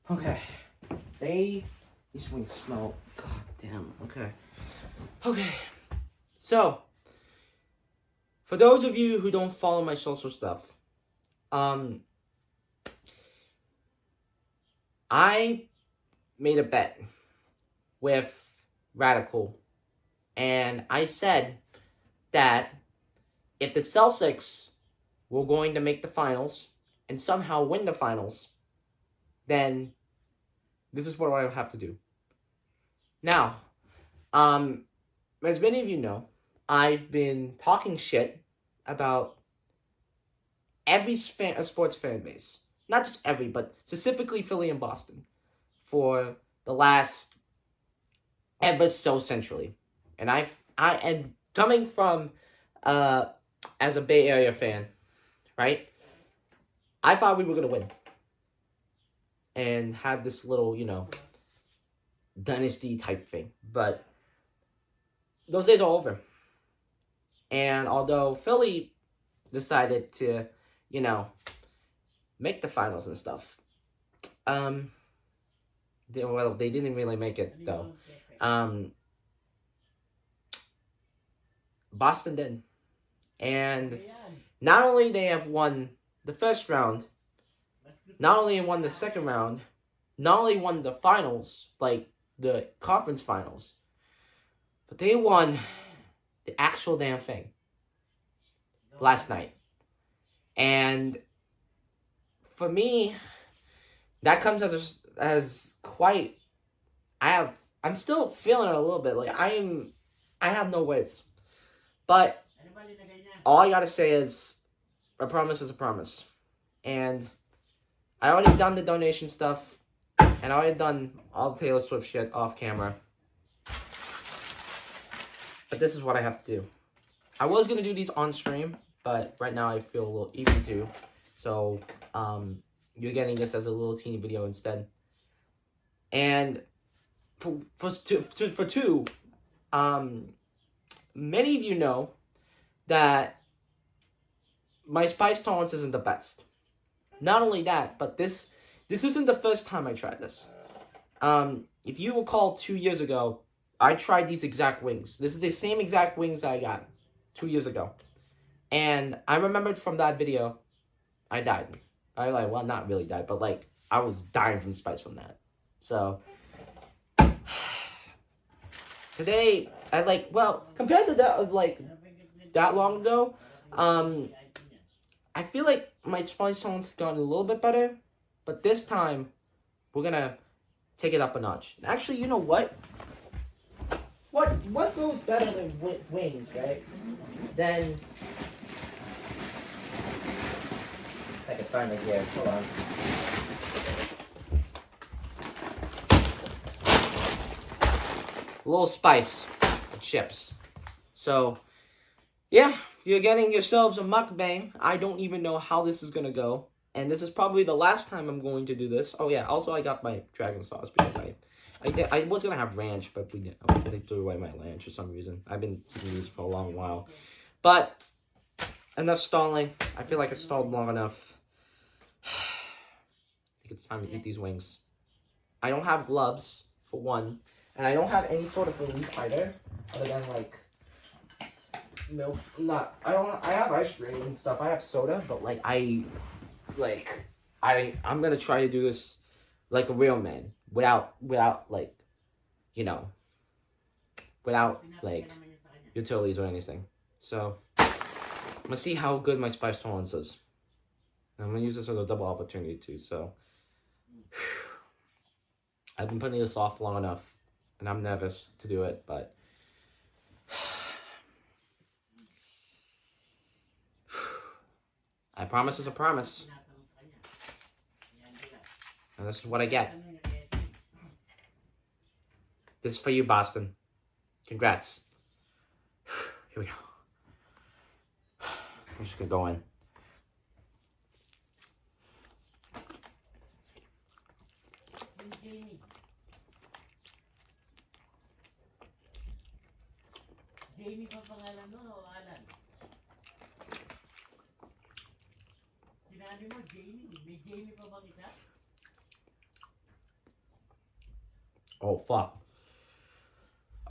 Okay. These wings smell. God damn. Okay. Okay. So, for those of you who don't follow my social stuff, I made a bet with Radical, and I said that if the Celtics were going to make the finals and somehow win the finals, then this is what I would have to do. Now, as many of you know, I've been talking shit about every sports fan base. Not just every, but specifically Philly and Boston for the last ever so century. And and coming from as a Bay Area fan, right? I thought we were gonna win and have this little, dynasty type thing. But those days are over. And although Philly decided to, make the finals and stuff, they didn't really make it though. Boston did. And not only they have won the first round, not only won the second round, not only won the finals, like the conference finals, but they won the actual damn thing last night. And for me, that comes as quite. I'm still feeling it a little bit. Like I have no words. But all I gotta say is a promise is a promise. And I already done the donation stuff, and I already done all the Taylor Swift shit off camera. But this is what I have to do. I was gonna do these on stream, but right now I feel a little eager to. So you're getting this as a little teeny video instead. And for two, many of you know that my spice tolerance isn't the best. Not only that, but this isn't the first time I tried this. If you recall 2 years ago, I tried these exact wings. This is the same exact wings that I got 2 years ago. And I remembered from that video, I died. Well, not really died, but I was dying from spice from that. So today, compared to that, that long ago, I feel like my spice tolerance has gotten a little bit better, but this time, we're gonna take it up a notch. Actually, you know what? What goes better than wings, right? Then I can find it here. Hold on. A little spice, chips. So, yeah, you're getting yourselves a mukbang. I don't even know how this is gonna go, and this is probably the last time I'm going to do this. Oh yeah, also I got my dragon sauce because I was gonna have ranch, but they threw away my ranch for some reason. I've been keeping these for a long while, but enough stalling. I feel like I stalled long enough. I think it's time to eat these wings. I don't have gloves for one, and I don't have any sort of relief either, other than milk. I have ice cream and stuff. I have soda, but I'm gonna try to do this like a real man, without utilities or anything. So I'm gonna see how good my spice tolerance is. I'm gonna use this as a double opportunity too. So I've been putting this off long enough, and I'm nervous to do it, but I promise is a promise. And this is what I get. This is for you, Boston. Congrats. Here we go. I'm just gonna go in. Jamie pa pangalan nun o Alan? Sinabi mo Jamie, may Jamie pa bang isa? Oh, fuck.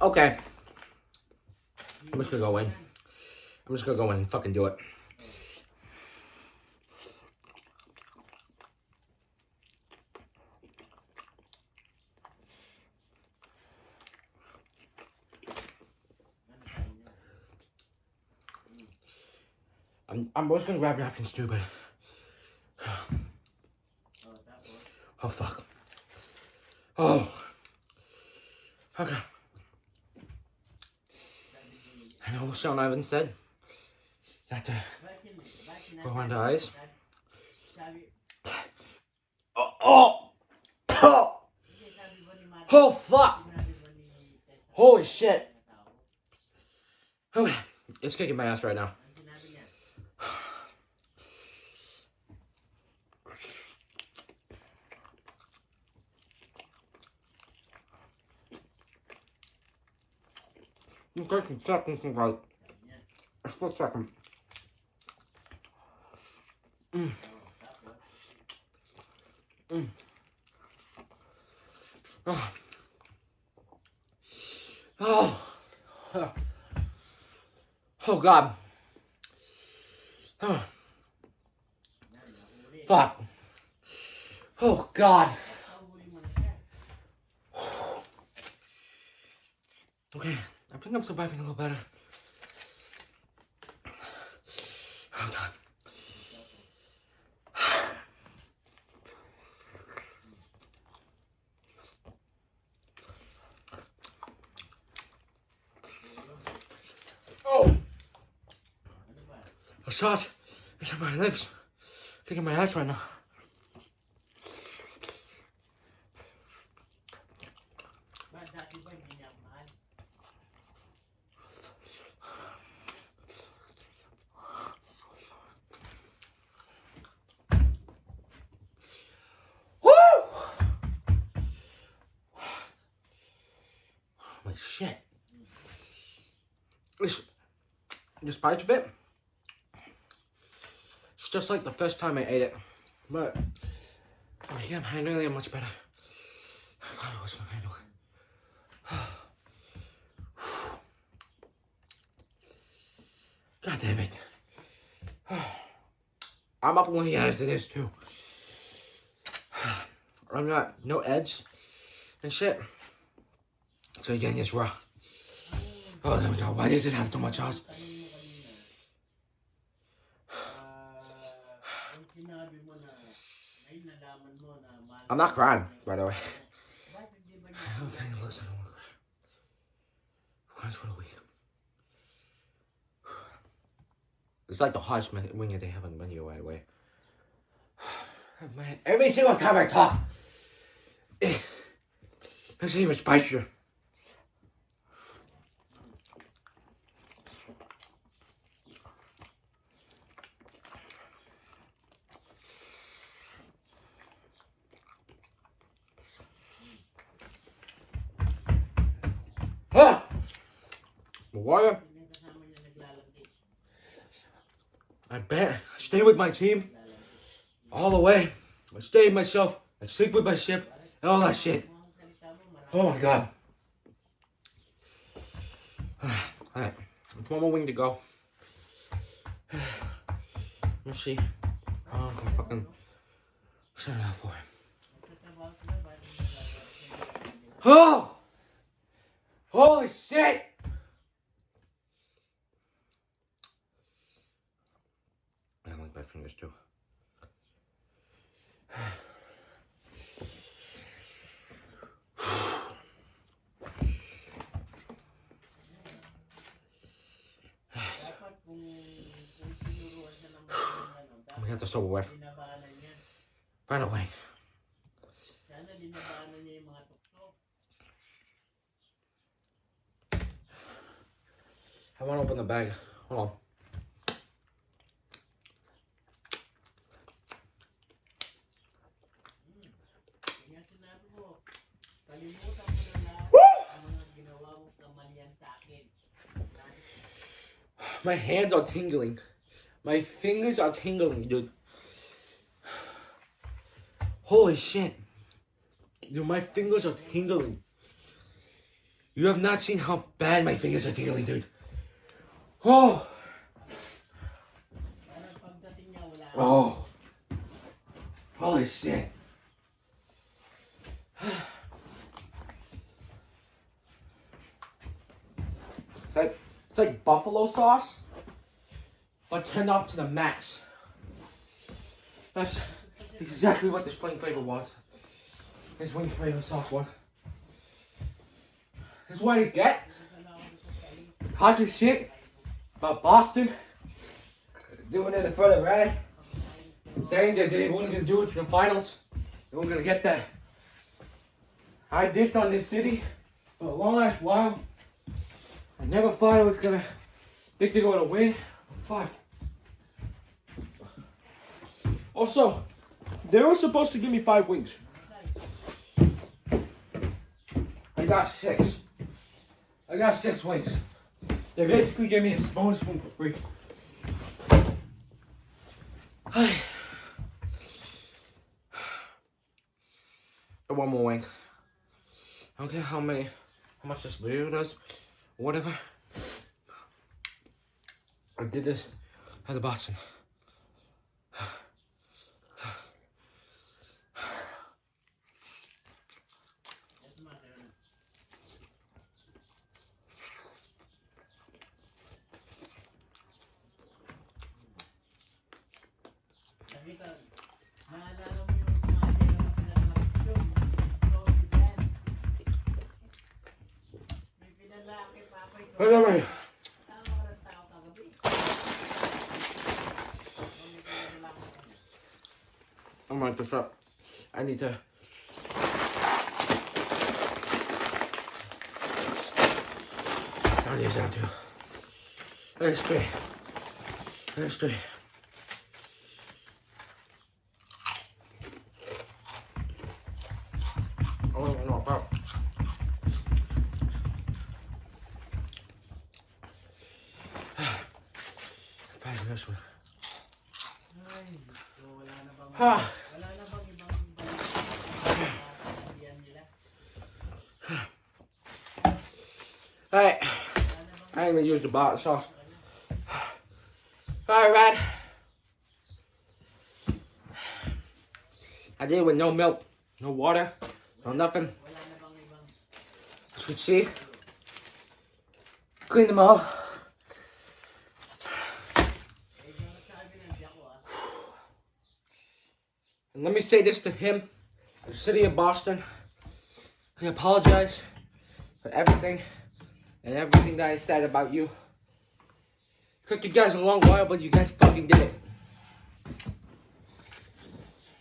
Okay. I'm just gonna go in. I'm just gonna go in and fucking do it. I'm just gonna grab napkins too, but... Oh, fuck. Oh. Okay. I know what Sean Ivan said. You have to go on the eyes. Oh! Oh! Oh, fuck! Holy shit. Okay. It's kicking my ass right now. I'm taking seconds, guys. A split second. Oh. Oh. Oh, God. Oh. Fuck. Oh, God. Okay, I think I'm surviving a little better. Oh, God. Oh! A shot. It's on my lips. Kicking my ass right now. My shit. Despite of it, it's just like the first time I ate it. But yeah, I'm handling it much better. God, I was gonna handle it. God damn it. I'm up one as it is too. I'm not, no edge and shit. So again, it's raw. Oh my God, why does it have so much sauce? I'm not crying, by the way. I don't think it looks like I want to cry. Cries for the week. It's like the hottest wing that they have on the menu, by the way. Man, every single time I talk, it makes it even spicier. Ah! Water. I bet. I stay with my team all the way. I stay with myself. I sleep with my ship. And all that shit. Oh my God. Alright. There's one more wing to go. Let's see. Oh, I'm fucking shut it out for him. Oh! Holy shit! I like my fingers too. We have to stop away. Right away. I want to open the bag. Hold on. My hands are tingling. My fingers are tingling, dude. Holy shit. Dude, my fingers are tingling. You have not seen how bad my fingers are tingling, dude. Oh. Parang pagdating niya, wala. Oh. Holy shit. It's like buffalo sauce, but turned up to the max. That's exactly what this wing flavor was. This wing flavor sauce was. This is what I get. Talking shit about Boston, doing it in front of Red, saying that they weren't gonna do it to the finals. They weren't gonna get that. I dished on this city for a long ass while. I never thought I was gonna think they're gonna win. Fuck. Also, they were supposed to give me 5 wings. I got 6. I got 6 wings. They basically gave me a bonus wing for free. One more wing. I don't care how much this video does, or whatever. I did this at the Boston. Naalala mo yung mga pinag-action. So, yan. May pinalaki pa ako ito. Wait, wait. Tama ka ng tao kagabi. I'm gonna this up. I need to. I need that too. There's 3. There's 3. Oh no, about. Five this one. Ay, so wala na bang Ah. ibang sabihan nila? Alright. I ain't gonna use the bottle sauce. Alright, Rad. I did it with no milk, no water, no nothing. Wala na bang ibang As you can see, clean them all. And let me say this to him, the city of Boston. I apologize for everything and everything that I said about you. It took you guys a long while, but you guys fucking did it.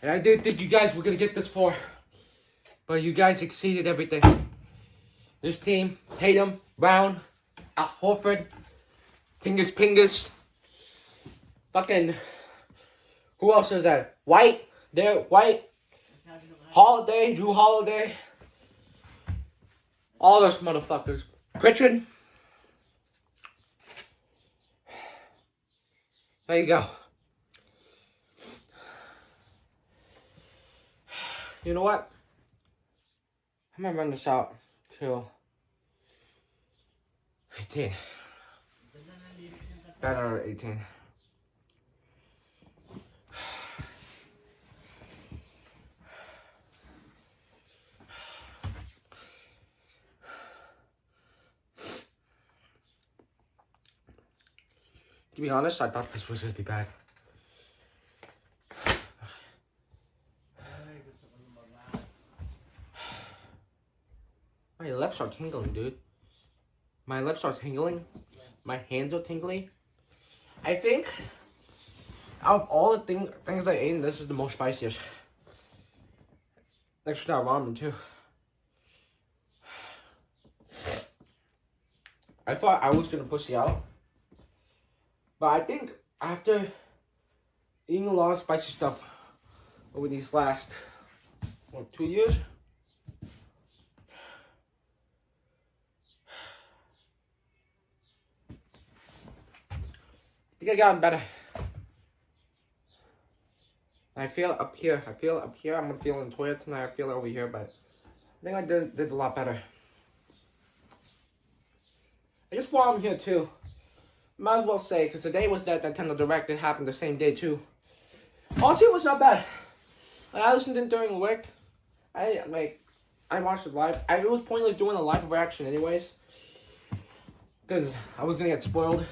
And I didn't think you guys were gonna get this far, but you guys exceeded everything. This team, Tatum, Brown, Al Horford, Pingus, fucking, who else is that? White, Holiday, Drew Holiday, all those motherfuckers. Pritchard. There you go. You know what? I'm gonna run this out till 18. Better 18. To be honest, I thought this was gonna be bad. My lips are tingling, dude. My lips are tingling. My hands are tingling. I think out of all the things I ate, this is the most spiciest. Next to that ramen too. I thought I was gonna pussy out. But I think after eating a lot of spicy stuff over these last, 2 years? I think I gotten better. I feel up here. I'm feeling tired tonight. I feel it over here, but I think I did a lot better. I guess while I'm here too, might as well say, because today was that Nintendo Direct, it happened the same day too. Honestly, it was not bad. I listened in during work. I watched it live. It was pointless doing a live reaction anyways, because I was gonna get spoiled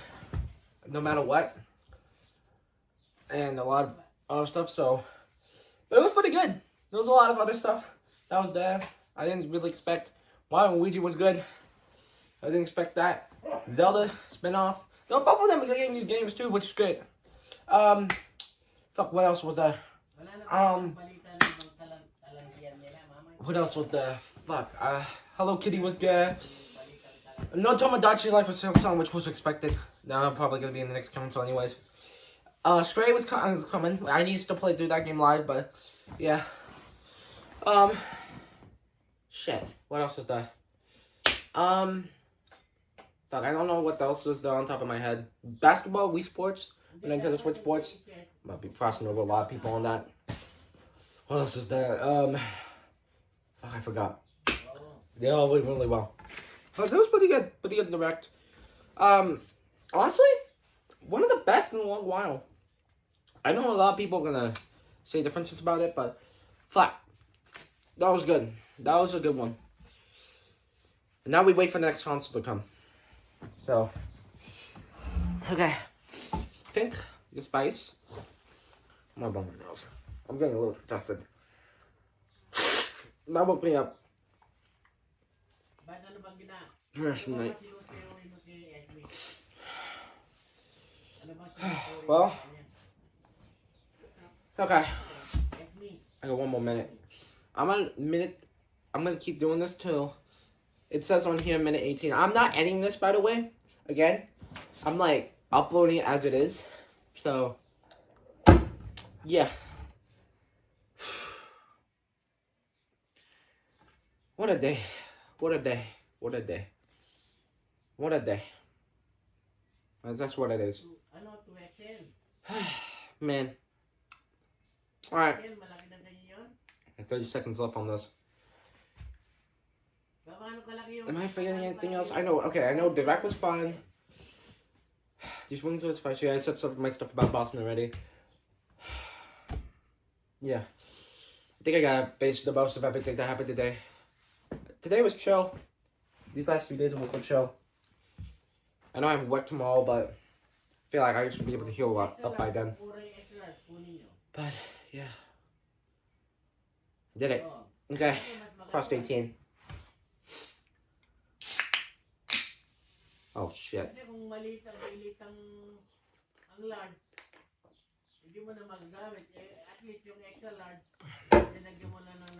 no matter what, and a lot of other stuff. So, but it was pretty good. There was a lot of other stuff that was there. I didn't really expect. Luigi was good. I didn't expect that. Zelda spinoff. No, both of them are getting new games too, which is great. Fuck, what else was there? What else was there? Fuck. Hello Kitty was good. No Tomodachi Life of Silksong, which was expected. Now I'm probably gonna be in the next console anyways. Stray was coming. I need to still play through that game live, but yeah. Shit. What else was there? Fuck, I don't know what else was there on top of my head. Basketball, Wii Sports, Nintendo Switch Sports. Might be crossing over a lot of people on that. What else is there? Fuck, I forgot. They all went really well. But it was pretty good direct. Honestly, one of the best in a long while. I know a lot of people are gonna say differences about it, but fuck, that was good. That was a good one. And now we wait for the next console to come. So, okay. I think the spice. I'm gonna bum my nose. I'm getting a little congested. That woke me up. Rest of the night. Well, okay. I got one more minute. I'm gonna keep doing this till it says on here minute 18. I'm not editing this, by the way. Again, I'm like uploading it as it is. So, yeah. What a day. What a day. What a day. What a day. That's what it is. Man. Alright. 30 seconds left on this. Am I forgetting anything else? I know, okay, I know Direct was fun. These wings were spicy. I said some of my stuff about Boston already. Yeah. I think I got based the most of everything that happened today. Today was chill. These last 2 days were quite chill. I know I have work tomorrow, but I feel like I should be able to heal a lot up by then. But, yeah. Did it. Okay. Crossed 18. Oh, shit.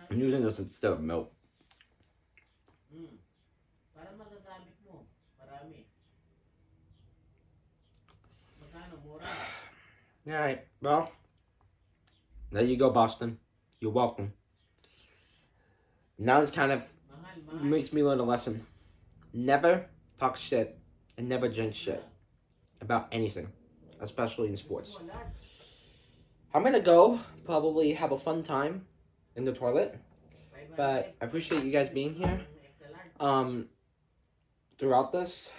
I'm using this instead of milk. Alright, well, there you go, Boston. You're welcome. Now this kind of makes me learn a lesson. Never talk shit and never drink shit about anything, especially in sports. I'm gonna go probably have a fun time in the toilet, but I appreciate you guys being here throughout this.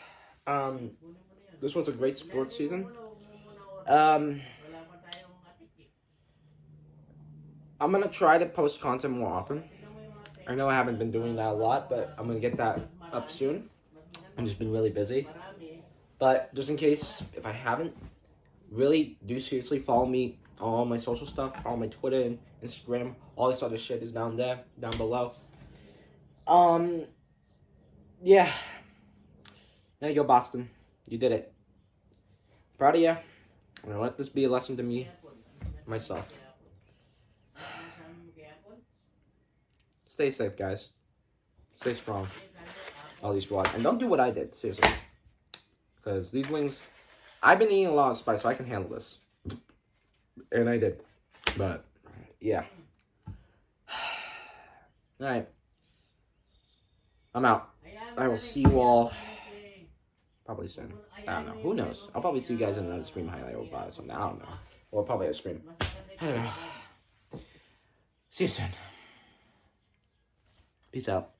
This was a great sports season. I'm gonna try to post content more often. I know I haven't been doing that a lot, but I'm gonna get that up soon. I've just been really busy. But just in case, if I haven't, really do seriously follow me on all my social stuff, all my Twitter and Instagram. All this other shit is down there, down below. Yeah. There you go, Boston. You did it. Proud of you. I'm gonna let this be a lesson to me, myself. Stay safe, guys. Stay strong. At least watch. And don't do what I did, seriously. Because these wings, I've been eating a lot of spice, so I can handle this. And I did. But, yeah. Alright. I'm out. I will see you all probably soon. I don't know. Who knows? I'll probably see you guys in another stream highlight or something. I don't know. Or probably a stream. I don't know. See you soon. Peace out.